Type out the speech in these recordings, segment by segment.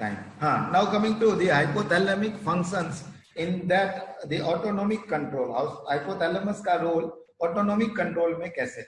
time. Now coming to the hypothalamic functions, in that the autonomic control, hypothalamus का role autonomic control में कैसे?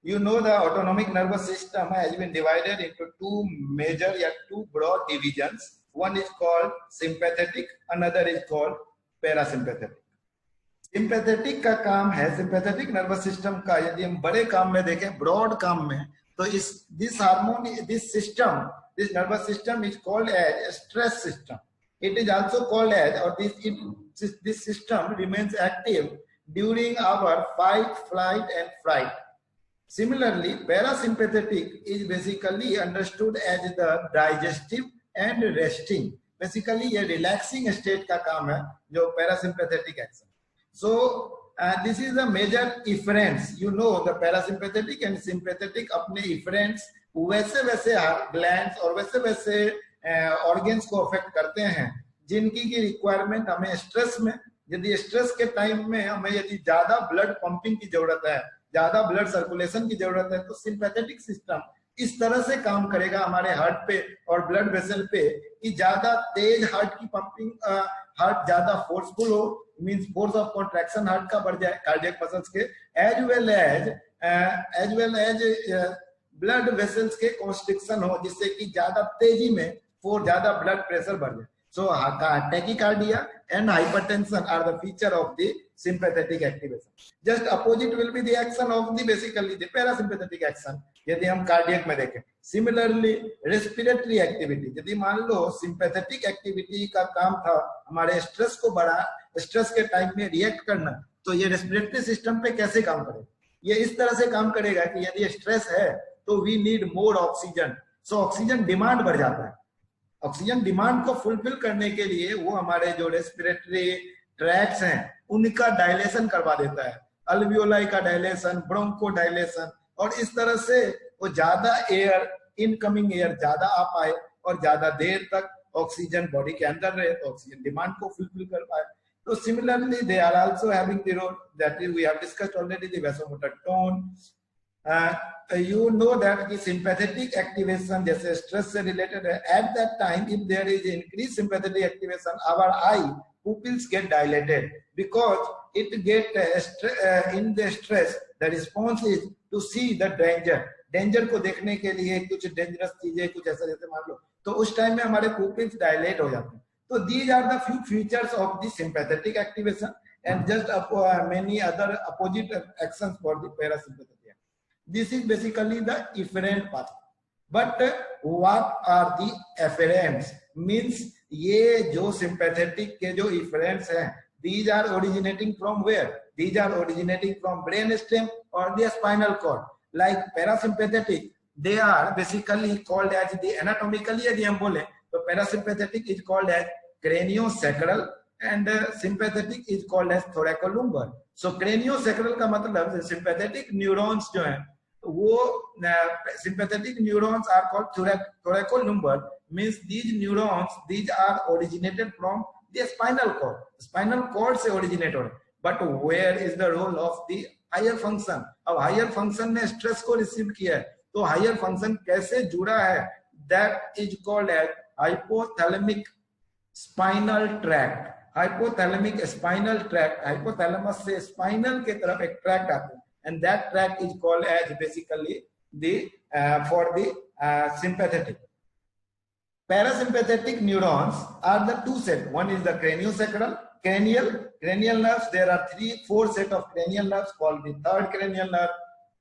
You know the autonomic nervous system has been divided into two major या two broad divisions. One is called sympathetic, another is called parasympathetic. Sympathetic का काम है, sympathetic nervous system का यदि हम बड़े काम में देखें, ब्रॉड काम में, तो this hormone, this system, this nervous system is called as a stress system. It is also called as, or this system remains active during our fight, flight and fright. Similarly, parasympathetic is basically understood as the digestive and resting. Basically, ये relaxing state का काम है, जो parasympathetic action. So this is a major efferents. You know the parasympathetic and sympathetic अपने efferents वैसे वैसे glands और वैसे वैसे ऑर्गन्स को अफेक्ट करते हैं जिनकी की रिक्वायरमेंट हमें स्ट्रेस में, यदि स्ट्रेस के टाइम में हमें यदि ज्यादा ब्लड पंपिंग की जरूरत है, ज्यादा ब्लड सर्कुलेशन की जरूरत है, तो सिंपैथेटिक सिस्टम इस तरह से काम करेगा हमारे हार्ट पे और ब्लड वेसल पे कि ज्यादा तेज हार्ट की पंपिंग, हार्ट ज्यादा फोर्सफुल हो, means force of contraction heart का बढ़ जाए कार्डियक मसल्स के, as well as blood vessels के कॉन्स्ट्रिक्शन हो, जिससे कि ज्यादा तेजी में ज्यादा ब्लड प्रेशर बढ़ जाए. So tachycardia and hypertension are the feature of the sympathetic activation. Just opposite will be the action of the basically the parasympathetic action यदि हम कार्डियक में देखें. सिमिलरली रेस्पिरेटरी एक्टिविटी, यदि मान लो सिंपैथेटिक एक्टिविटी का काम था हमारे स्ट्रेस को बढ़ा, स्ट्रेस के टाइम में रिएक्ट करना, तो ये रेस्पिरेटरी सिस्टम पे कैसे काम करेगा? ये इस तरह से काम करेगा कि यदि स्ट्रेस है तो we need more oxygen, so oxygen demand बढ़ जाता है. ऑक्सीजन डिमांड को फुलफिल करने के लिए वो हमारे जो रेस्पिरेटरी ट्रैक्स हैं उनका डायलेशन करवा देता है, अल्वियोलाई का डायलेशन, ब्रोंको डायलेशन, और इस तरह से वो ज्यादा एयर, इनकमिंग एयर ज्यादा आ पाए और ज्यादा देर तक ऑक्सीजन बॉडी के अंदर रहे, तो ऑक्सीजन डिमांड को फुलफिल कर पाए. तो similarly they are also having the role that we have discussed already, the vasomotor tone. You know that the sympathetic activation जैसे stress से related है, at that time if there is increased sympathetic activation, our eye pupils get dilated because it get in the stress, the response is to see the danger को देखने के लिए कुछ dangerous चीजें, कुछ ऐसा जैसे मान लो, तो उस टाइम में हमारे pupils dilate हो जाते हैं. तो these are the few features of the sympathetic activation and just many other opposite actions for the parasympathetic. This is basically the efferent path. But what are the efferents? Means ये जो sympathetic के जो efferents हैं, these are originating from where? These are originating from brain stem or the spinal cord. Like parasympathetic, they are basically called as the anatomically यदि हम बोले तो parasympathetic is called as craniosacral and sympathetic is called as thoracolumbar. So craniosacral का मतलब sympathetic neurons जो हैं वो sympathetic neurons are called thoracolumbar, means these neurons, these are originated from the spinal cord से originate हो रहे. But where is the role of the higher function? अब higher function ने stress को receive किया है, तो higher function कैसे जुड़ा है? That is called as hypothalamic spinal tract. Hypothalamic spinal tract, hypothalamus से spinal के तरफ एक tract आता है, and that tract is called as basically the for the sympathetic. Parasympathetic neurons are the two sets. One is the craniosacral, cranial nerves. There are 4 sets of cranial nerves called the third cranial nerve,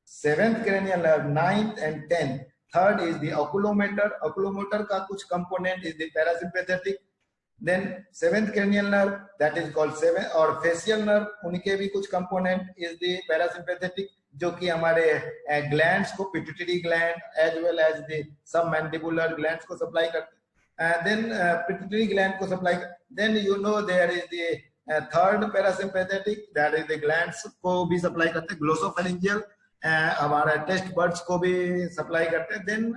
7th cranial nerve, 9th and 10th. Third is the oculomotor. Oculomotor का कुछ component is the parasympathetic. Then 7th cranial nerve, that is called 7, और facial nerve, उनके भी कुछ component is the parasympathetic, जो कि हमारे glands को, pituitary gland as well as the submandibular glands को supply करते हैं. Then pituitary gland को supply. Then you know there is the third parasympathetic, that is the glands को भी supply करते हैं, glossopharyngeal, हमारा taste buds को भी supply करते हैं. Then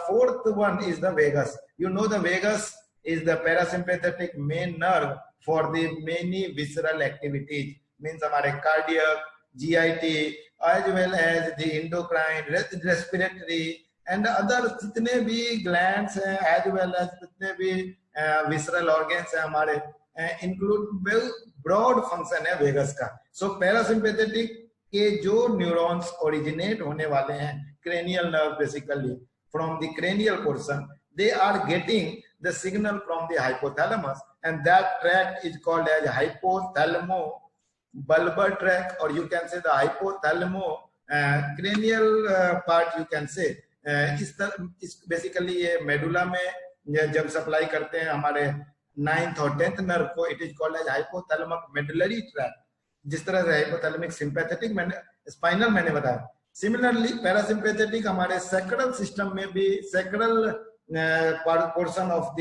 fourth one is the vagus. You know the vagus is the parasympathetic main nerve for the many visceral activities, means हमारे cardiac, GIT, as well as the endocrine, respiratory, and other जितने भी glands हैं as well as जितने भी visceral organs हैं हमारे include broad function है vagus का. So parasympathetic के जो neurons originate होने वाले हैं cranial nerve basically from the cranial portion, they are getting the signal from the hypothalamus, and that tract is called as hypothalamo bulbar tract, or you can say the hypothalamo cranial part you can say. इस basically ये medulla में जब supply करते हैं हमारे 9th और 10th nerve को, it is called as hypothalamic medullary tract. जिस तरह से हाइपोथैलेमिक सिंपैथेटिक स्पाइनल मैंने बताया. सिमिलरली पैरासिम्पैथेटिक हमारे सैक्रल सिस्टम में भी sacral portion of the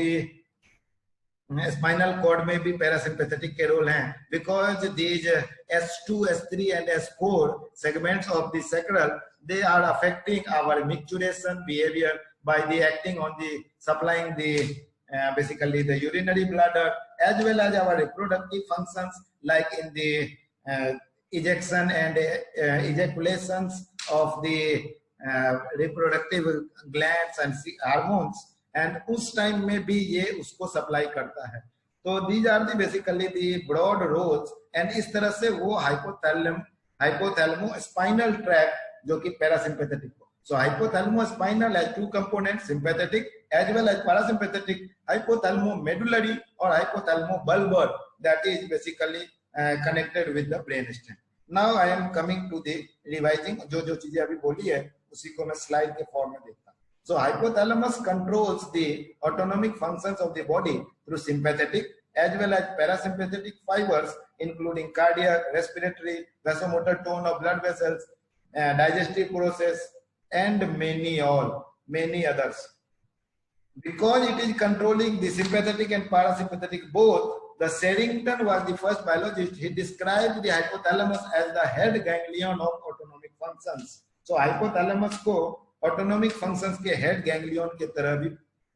spinal cord में भी पैरासिम्पैथेटिक के रोल हैं, because these S2, S3 and S4 segments of the sacral, they are affecting our micturition behavior by the acting on the supplying the basically the urinary bladder as well as our reproductive functions like in the ejection and ejaculations of the reproductive glands and hormones, and उस time में भी ये उसको supply करता है. तो these are the basically the broad roles, and इस तरह से वो hypothalamus spinal tract जो कि parasympathetic हो. So hypothalamus spinal has two components, sympathetic as well as parasympathetic. Hypothalamus medullary or hypothalamus bulbar, that is basically connected with the brain stem. Now I am coming to the revising. जो चीजें अभी बोली है उसी को मैं slide के form में देखता हूँ. So hypothalamus controls the autonomic functions of the body through sympathetic as well as parasympathetic fibers, including cardiac, respiratory, vasomotor tone of blood vessels, digestive process, and many others. Because it is controlling the sympathetic and parasympathetic both, the Sherrington was the first biologist. He described the hypothalamus as the head ganglion of autonomic functions. So hypothalamus को autonomic functions के head ganglion के तरह भी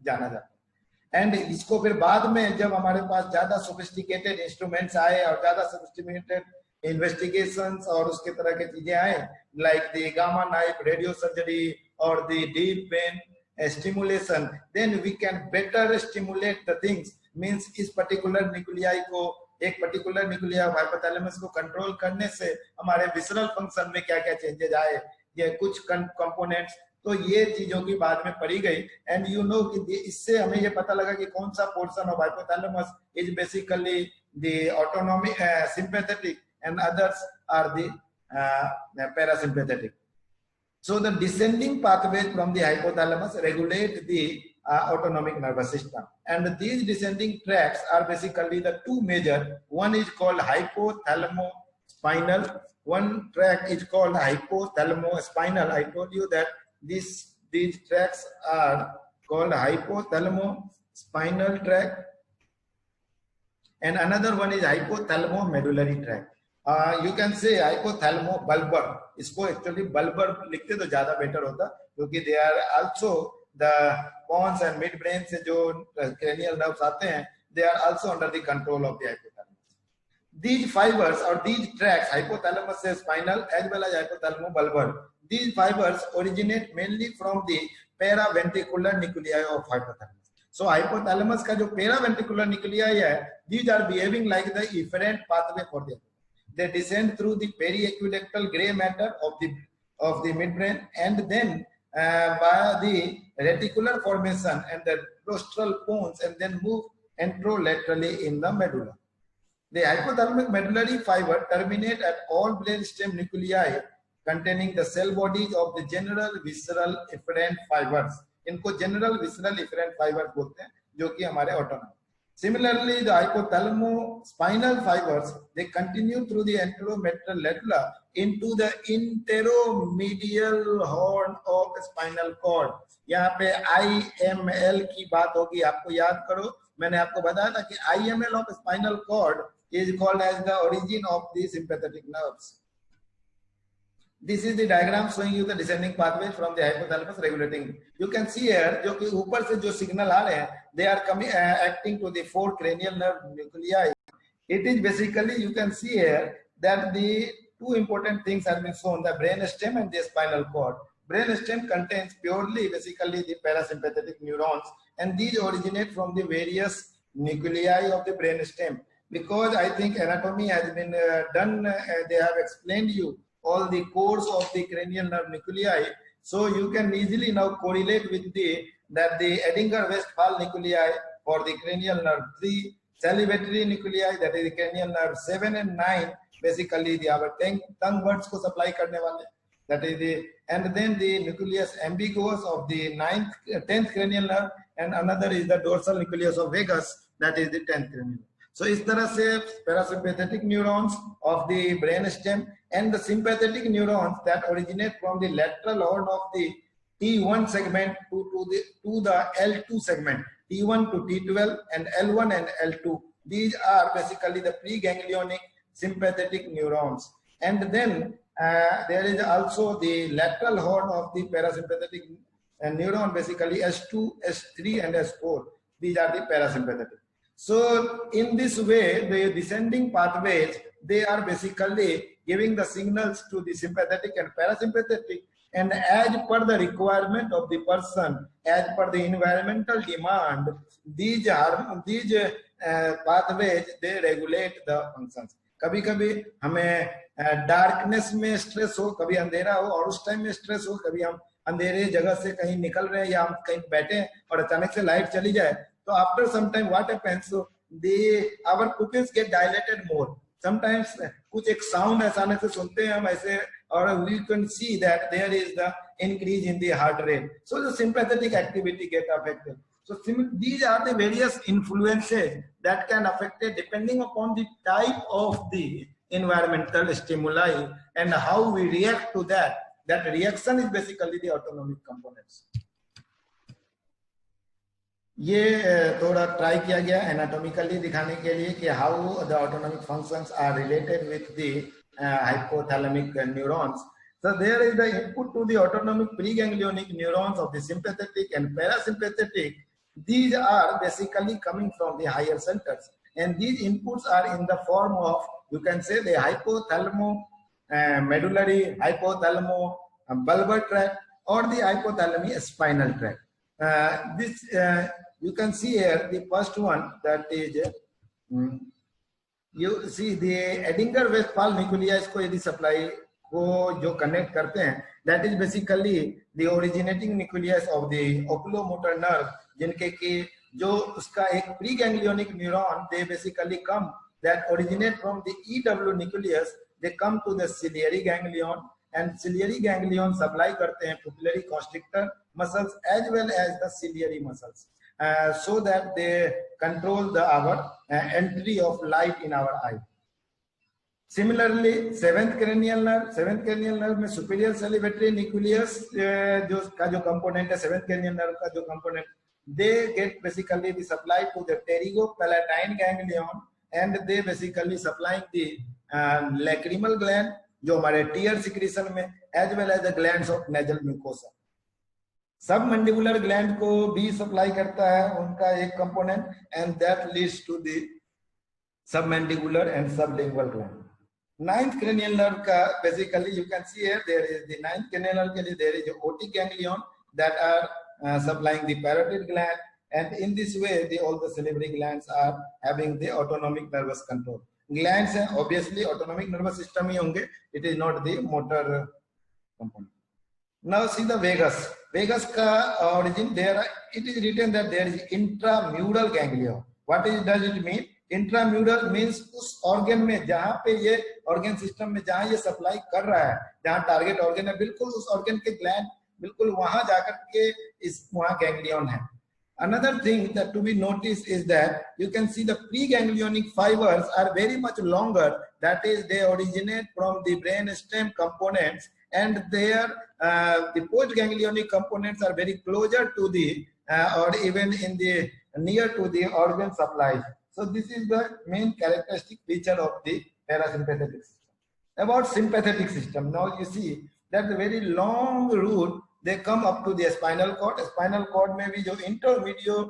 जाना जाता है. And इसको फिर बाद में जब हमारे पास ज्यादा सोफिस्टिकेटेड इंस्ट्रूमेंट्स आए और ज्यादा सोफिस्टिकेटेड इन्वेस्टिगेशंस और उसके तरह के चीजें आए like the gamma knife radio surgery और the deep brain stimulation, then we can better stimulate the things. Means इस पर्टिकुलर न्यूक्लियाई को, एक पर्टिकुलर न्यूक्लिया ऑफ हाइपोथैलेमस को कंट्रोल करने से हमारे विसरल फंक्शन में क्या क्या चेंजेस आए, ये कुछ कंपोनेंट्स. तो ये चीजों की बाद में पड़ी गई. एंड यू नो कि इससे हमें ये पता लगा कि कौन सा portion of hypothalamus is basically the autonomic sympathetic and others are the parasympathetic. So the descending pathways from the hypothalamus regulate the autonomic nervous system, and these descending tracts are basically the two major. One is called hypothalamospinal, one tract is called hypothalamospinal. I told you that these tracts are called hypothalamospinal tract, and another one is hypothalamomedullary tract. You can say hypothalamo-bulbar. इसको actually bulbar लिखते तो ज्यादा better होता, क्योंकि they are also the pons and midbrain से जो cranial nerves आते हैं, they are also under the control of the hypothalamus. These fibers or these tracts, hypothalamus से spinal as well as hypothalamo-bulbar, these fibers originate mainly from the paraventricular nuclei of hypothalamus. So hypothalamus का जो paraventricular nuclei है, these are behaving like the efferent pathway for them. They descend through the periaqueductal gray matter of the midbrain, and then via the reticular formation and the rostral pons, and then move anterolaterally in the medulla. The hypothalamic medullary fiber terminate at all brain stem nuclei containing the cell bodies of the general visceral efferent fibers. इनको general visceral efferent fibers बोलते हैं, जो कि हमारे autonomic. Similarly, the hypothalamospinal fibers, they continue through the anteromedulla into the interomedial horn of the spinal cord. यहाँ पे IML की बात होगी, आपको याद करो, मैंने आपको बताया था कि IML of spinal cord is called as the origin of the sympathetic nerves. This is the diagram showing you the descending pathways from the hypothalamus regulating. You can see here, जो कि ऊपर से जो signal आ रहे हैं, they are coming acting to the 4 cranial nerve nuclei. It is basically, you can see here that the two important things have been shown, the brain stem and the spinal cord. Brainstem contains purely basically the parasympathetic neurons, and these originate from the various nuclei of the brainstem. Because I think anatomy has been done, they have explained you all the cores of the cranial nerve nuclei, so you can easily now correlate with the Edinger-Westphal nuclei for the cranial nerve 3, salivatory nuclei, that is the cranial nerve 7 and 9, basically the our tongue words को supply करने वाले, that is the, and then the nucleus ambiguous of the 10th cranial nerve, and another is the dorsal nucleus of vagus, that is the 10th cranial nerve. So इस तरह से parasympathetic neurons of the brainstem and the sympathetic neurons that originate from the lateral horn of the T1 segment to the L2 segment, T1 to T12 and L1 and L2. These are basically the preganglionic sympathetic neurons. And then there is also the lateral horn of the parasympathetic neuron, basically S2, S3 and S4. These are the parasympathetic. So in this way, the descending pathways, they are basically giving the signals to the sympathetic and parasympathetic, and as per the requirement of the person, as per the environmental demand, these pathways, they regulate the functions. कभी कभी हमें darkness में stress हो, कभी अंधेरा हो, और उस टाइम में स्ट्रेस हो, कभी हम अंधेरे जगह से कहीं निकल रहे हैं या हम कहीं बैठे हैं और अचानक से लाइट चली जाए, तो after some time what happens, so our pupils get dilated more. Sometimes कुछ एक साउंड अचानक से सुनते हैं हम ऐसे, और we can see that there is the increase in the heart rate, so the sympathetic activity get affected. So these are the various influences that can affect it depending upon the type of the environmental stimuli and how we react to that. That reaction is basically the autonomic components. ये थोड़ा try किया गया anatomically दिखाने के लिए कि how the autonomic functions are related with the hypothalamic neurons. So there is the input to the autonomic preganglionic neurons of the sympathetic and parasympathetic. These are basically coming from the higher centers, and these inputs are in the form of, you can say, the hypothalamo medullary, hypothalamo bulbar tract, or the hypothalamic spinal tract. You can see here the first one, that is you see the Edinger-Westphal nuclei को यदि supply को जो connect करते हैं, that is basically the originating nucleus of the oculomotor nerve, जिनके की जो उसका एक preganglionic neuron, they basically come, that originate from the EW nucleus, they come to the ciliary ganglion, and ciliary ganglion supply करते हैं pupillary constrictor muscles as well as the ciliary muscles, so that they control our entry of light in our eye. Similarly, seventh cranial nerve में superior salivatory nucleus जो का जो component है, seventh cranial nerve का जो component, they get basically the supply to the pterygopalatine ganglion, and they basically supplying the lacrimal gland जो हमारे tear secretion में, as well as the glands of nasal mucosa. Submandibular gland को भी supply करता है उनका एक component, and that leads to the submandibular and sublingual gland. Ninth cranial nerve का basically you can see here, there is the ninth cranial nerve के लिए there is otic ganglion that are supplying the parotid gland, and in this way all the salivary glands are having the autonomic nervous control. Glands हैं obviously autonomic nervous system ही होंगे, it is not the motor component. Now see the vagus. Vagus का origin, there it is written that there is intramural ganglion. What does it mean? Intramural means उस organ में जहाँ पे ये organ system में जहाँ ये supply कर रहा है, जहाँ target organ है, बिल्कुल उस organ के gland बिल्कुल वहाँ जाकर के इस वहाँ ganglion है. Another thing that to be noticed is that you can see the preganglionic fibers are very much longer. That is, they originate from the brainstem components, and their the postganglionic components are very closer to the or even in the near to the organ supplies. So this is the main characteristic feature of the parasympathetic system. About sympathetic system, now you see that the very long root, they come up to the spinal cord. Spinal cord में भी जो intermediate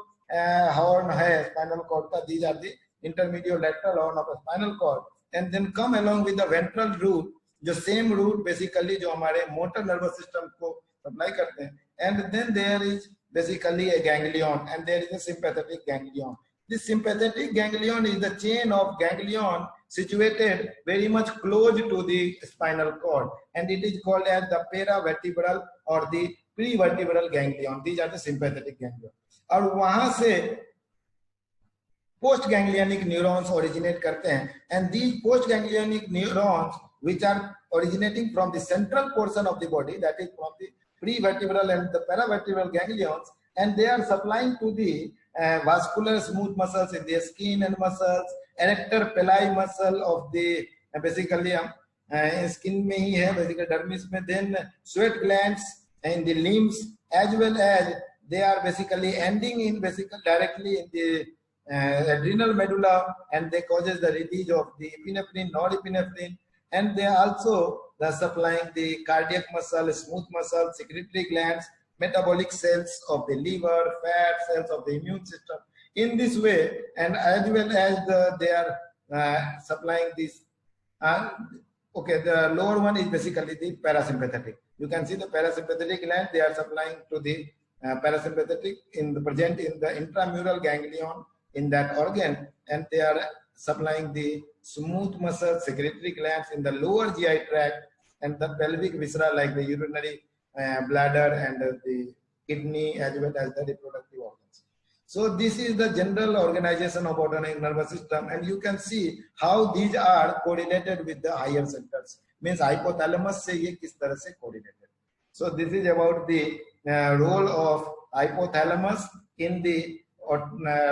horn है spinal cord का, these are the intermediate lateral horn of a spinal cord, and then come along with the ventral root. जो same root basically जो हमारे motor nervous system को supply करते हैं. And then there is basically a ganglion, and there is a sympathetic ganglion. This sympathetic ganglion is the chain of ganglion situated very much close to the spinal cord, and it is called as the paravertebral or the prevertebral ganglion. These are the sympathetic ganglion. और वहां से post ganglionic neurons originate करते हैं, and these post ganglionic neurons which are originating from the central portion of the body, that is from the prevertebral and the paravertebral ganglions, and they are supplying to the vascular smooth muscles in the skin and muscles, erector pili muscle of the basically skin में ही है basically dermis में, then sweat glands in the limbs, as well as they are basically ending in basically directly in the adrenal medulla, and they causes the release of the epinephrine, norepinephrine, and they also are supplying the cardiac muscle, smooth muscle, secretory glands, metabolic cells of the liver, fat cells of the immune system. In this way, and as well as they are supplying this. Okay, the lower one is basically the parasympathetic. You can see the parasympathetic gland. They are supplying to the parasympathetic in the present in the intramural ganglion in that organ, and they are supplying the smooth muscle, secretory glands in the lower GI tract, and the pelvic viscera like the urinary bladder and the kidney, as well as the reproductive organs. So this is the general organization of autonomic nervous system, and you can see how these are correlated with the higher centers. Means hypothalamus से ये किस तरह से correlated. So this is about the role of hypothalamus in the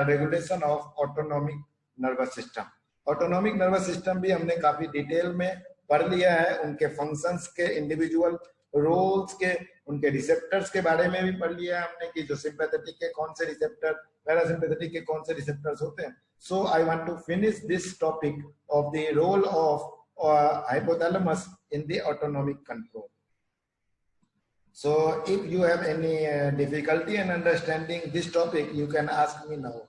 regulation of autonomic nervous system. Autonomic nervous system भी हमने काफी detail में पढ़ लिया है, उनके फंक्शंस के, इंडिविजुअल रोल्स के, उनके रिसेप्टर्स के बारे में भी पढ़ लिया है हमने कि जो सिंपैथेटिक के कौन से रिसेप्टर, पैरासिम्पैथेटिक के कौन से रिसेप्टर्स होते हैं. So I want to finish this topic of the role of hypothalamus in the autonomic control. So if you have any difficulty in understanding this topic, you can ask me now.